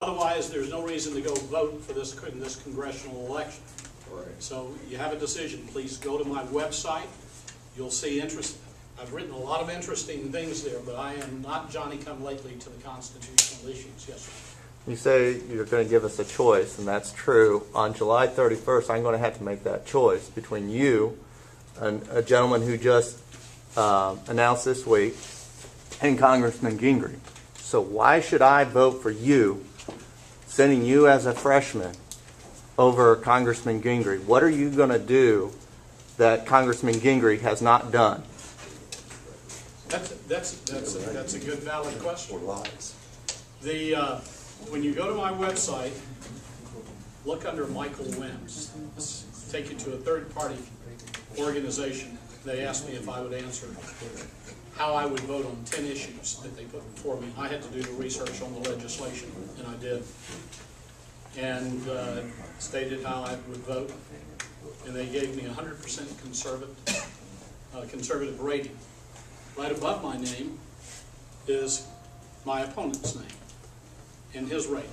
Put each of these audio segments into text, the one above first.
Otherwise, there's no reason to go vote for this in this congressional election. Right. So you have a decision. Please go to my website. You'll see I've written a lot of interesting things there, but I am not Johnny-come-lately to the constitutional issues. Yes, sir. You say you're going to give us a choice, and that's true. On July 31st, I'm going to have to make that choice between you, and a gentleman who just announced this week, and Congressman Gingrey. So why should I vote for you, sending you as a freshman over Congressman Gingrey? What are you going to do that Congressman Gingrey has not done? That's a good, valid question. Or lies. When you go to my website, look under Michael Wims. Take you to a third-party organization. They asked me if I would answer how I would vote on 10 issues that they put before me. I had to do the research on the legislation, and I did. And stated how I would vote, and they gave me 100% conservative rating. Right above my name is my opponent's name and his rating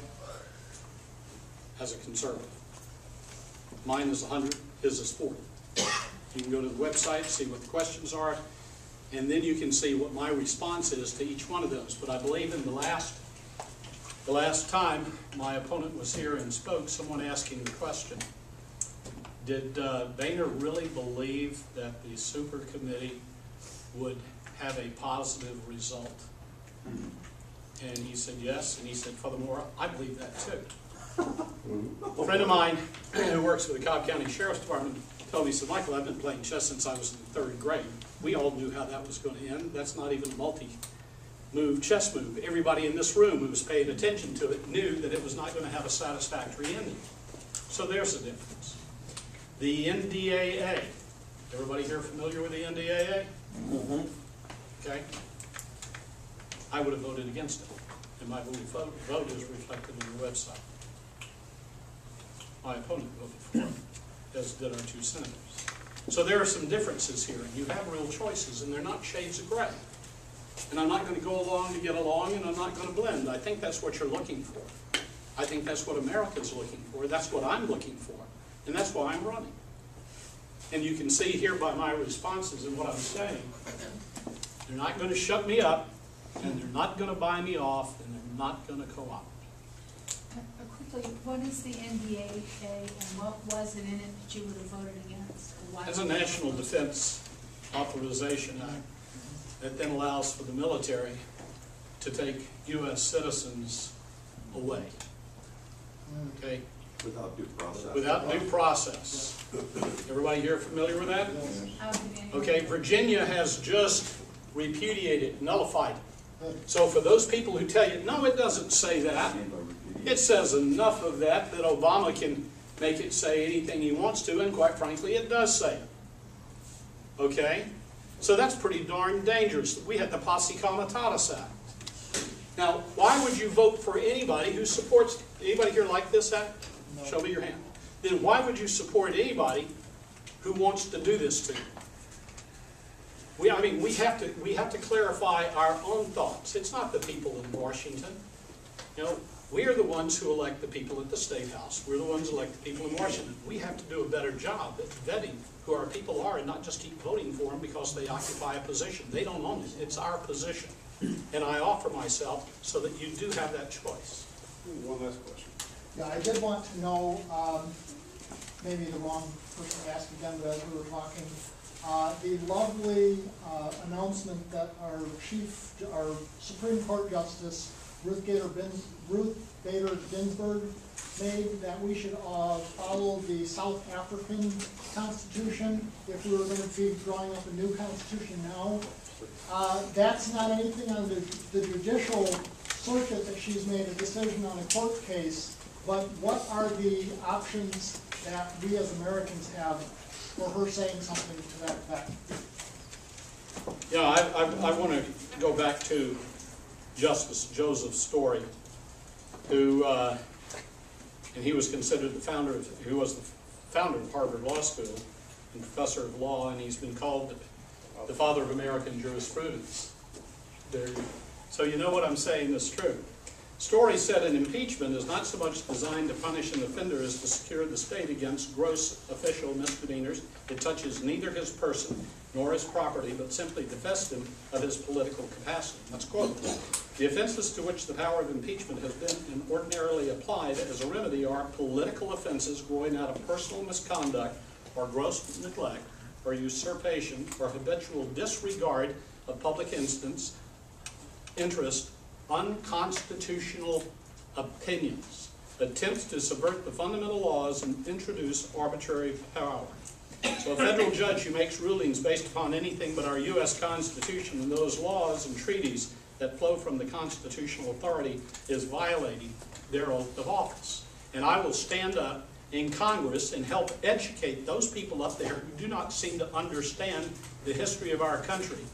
as a conservative. Mine is 100, his is 40. You can go to the website, see what the questions are, and then you can see what my response is to each one of those. But I believe in the last time my opponent was here and spoke, someone asking the question, did Boehner really believe that the super committee would have a positive result? And he said yes, and he said, furthermore, I believe that too. A friend of mine who works for the Cobb County Sheriff's Department told me, he said, Michael, I've been playing chess since I was in the 3rd grade. We all knew how that was going to end. That's not even a multi-move chess move. Everybody in this room who was paying attention to it knew that it was not going to have a satisfactory ending. So there's the difference. The NDAA. Everybody here familiar with the NDAA? Mm-hmm. Okay. I would have voted against it, and my vote is reflected on the website. My opponent voted for it, as did our 2 senators. So there are some differences here, and you have real choices, and they're not shades of gray. And I'm not going to go along to get along, and I'm not going to blend. I think that's what you're looking for. I think that's what America's looking for. That's what I'm looking for, and that's why I'm running. And you can see here by my responses and what I'm saying, they're not going to shut me up, and they're not going to buy me off, and they're not going to co-opt. Quickly, what is the NDAA, and what was it in it that you would have voted against? It's a National Defense Authorization Act that then allows for the military to take U.S. citizens away. Okay? Without due process. Without due process. Everybody here familiar with that? Okay, Virginia has just repudiated, nullified it. So for those people who tell you, no, it doesn't say that, it says enough of that that Obama can make it say anything he wants to, and quite frankly, it does say it. Okay? So that's pretty darn dangerous. We had the Posse Comitatus Act. Now, why would you vote for anybody who supports, anybody here like this act? No. Show me your hand. Then why would you support anybody who wants to do this to you? We have to clarify our own thoughts. It's not the people in Washington. You know, we are the ones who elect the people at the State House. We're the ones who elect the people in Washington. We have to do a better job at vetting who our people are and not just keep voting for them because they occupy a position. They don't own it. It's our position. And I offer myself so that you do have that choice. One last question. Yeah, I did want to know, maybe the wrong person asked again, but as we were talking, the lovely announcement that our Supreme Court Justice Ruth Bader Ginsburg made, that we should follow the South African Constitution if we were going to be drawing up a new Constitution now. That's not anything on the judicial circuit that she's made a decision on a court case, but what are the options that we as Americans have for her saying something to that effect? Yeah, I want to go back to Justice Joseph Story, who, and he was considered the founder of Harvard Law School and professor of law, and he's been called the father of American jurisprudence. So you know what I'm saying is true. Story said an impeachment is not so much designed to punish an offender as to secure the state against gross official misdemeanors. It touches neither his person nor his property, but simply divest him of his political capacity. That's quote. The offenses to which the power of impeachment has been and ordinarily applied as a remedy are political offenses growing out of personal misconduct or gross neglect or usurpation or habitual disregard of public interest, unconstitutional opinions, attempts to subvert the fundamental laws and introduce arbitrary power. So a federal judge who makes rulings based upon anything but our U.S. Constitution and those laws and treaties that flow from the constitutional authority is violating their oath of office. And I will stand up in Congress and help educate those people up there who do not seem to understand the history of our country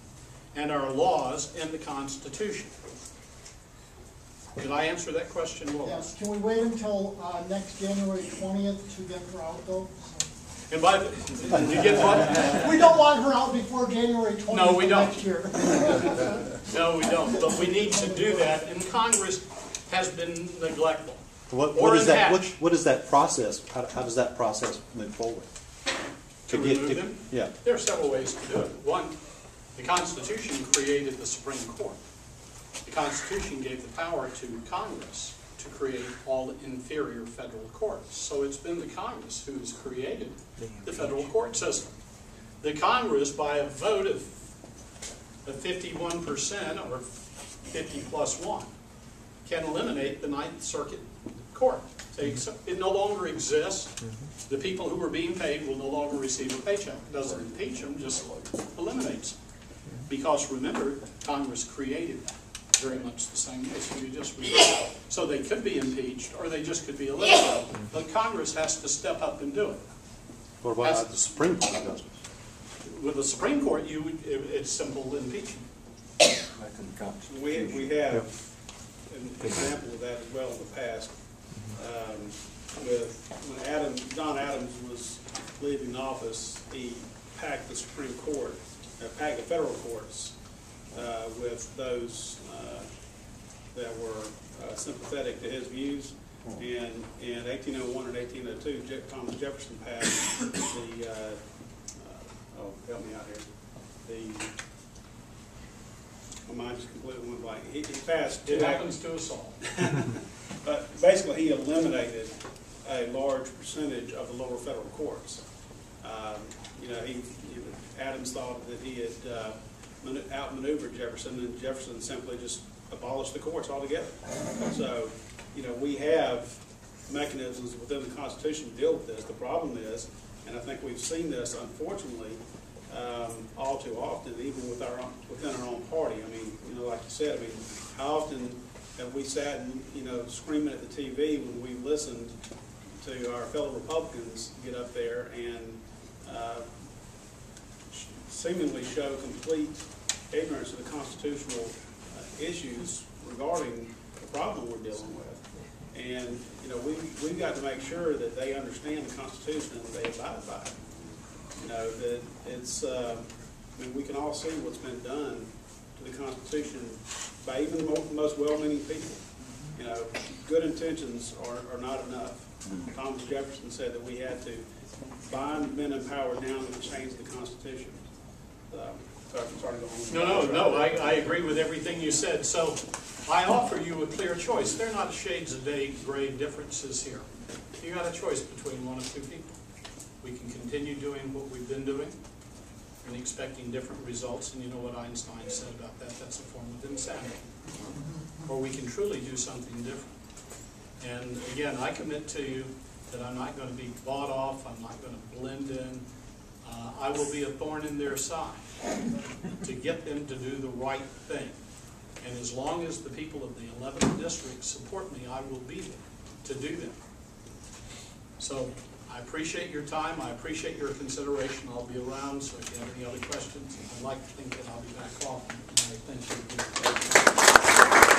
and our laws and the Constitution. Did I answer that question well? Yes, can we wait until next January 20th to get her out though? And by the, you get what? We don't want her out before January 20th No, we don't. next year. No, we don't, but we need to do that, and Congress has been neglectful. What is that process? How does that process move forward? To remove them? Yeah. There are several ways to do it. One, the Constitution created the Supreme Court. The Constitution gave the power to Congress to create all inferior federal courts. So it's been the Congress who has created the federal court system. The Congress, by a vote of 51% or 50 plus 1, can eliminate the Ninth Circuit Court. It no longer exists. The people who are being paid will no longer receive a paycheck. It doesn't impeach them, just eliminates them. Because remember, Congress created that very much the same way. So you just so they could be impeached or they just could be eliminated. But Congress has to step up and do it. What about the Supreme Court does it? With the Supreme Court, it's simple impeachment. We have an example of that as well in the past. When John Adams was leaving office, he packed the Supreme Court, packed the federal courts with those that were sympathetic to his views. And in 1801 and 1802, Thomas Jefferson passed the, help me out here, my mind just completely went blank. He passed. It happens to us all. But basically, he eliminated a large percentage of the lower federal courts. Adams thought that he had outmaneuvered Jefferson, and Jefferson simply just abolished the courts altogether. So, we have mechanisms within the Constitution to deal with this. The problem is, and I think we've seen this, unfortunately, all too often, even within our own party. I mean, like you said, how often have we sat and, screaming at the TV when we listened to our fellow Republicans get up there and seemingly show complete ignorance of the constitutional issues regarding the problem we're dealing with. And, we've got to make sure that they understand the Constitution and they abide by it. That it's, we can all see what's been done to the Constitution by even the most well-meaning people. Good intentions are not enough. Thomas Jefferson said that we had to bind men in power down and change the Constitution. No, I agree with everything you said. So I offer you a clear choice. There are not shades of gray differences here. You got a choice between one of two people. We can continue doing what we've been doing and expecting different results, and you know what Einstein said about that. That's a form of insanity. Or we can truly do something different. And again, I commit to you that I'm not going to be bought off. I'm not going to blend in. I will be a thorn in their side to get them to do the right thing. And as long as the people of the 11th district support me, I will be there to do that. So I appreciate your time. I appreciate your consideration. I'll be around, so if you have any other questions, I'd like to think that I'll be back often. And I thank you.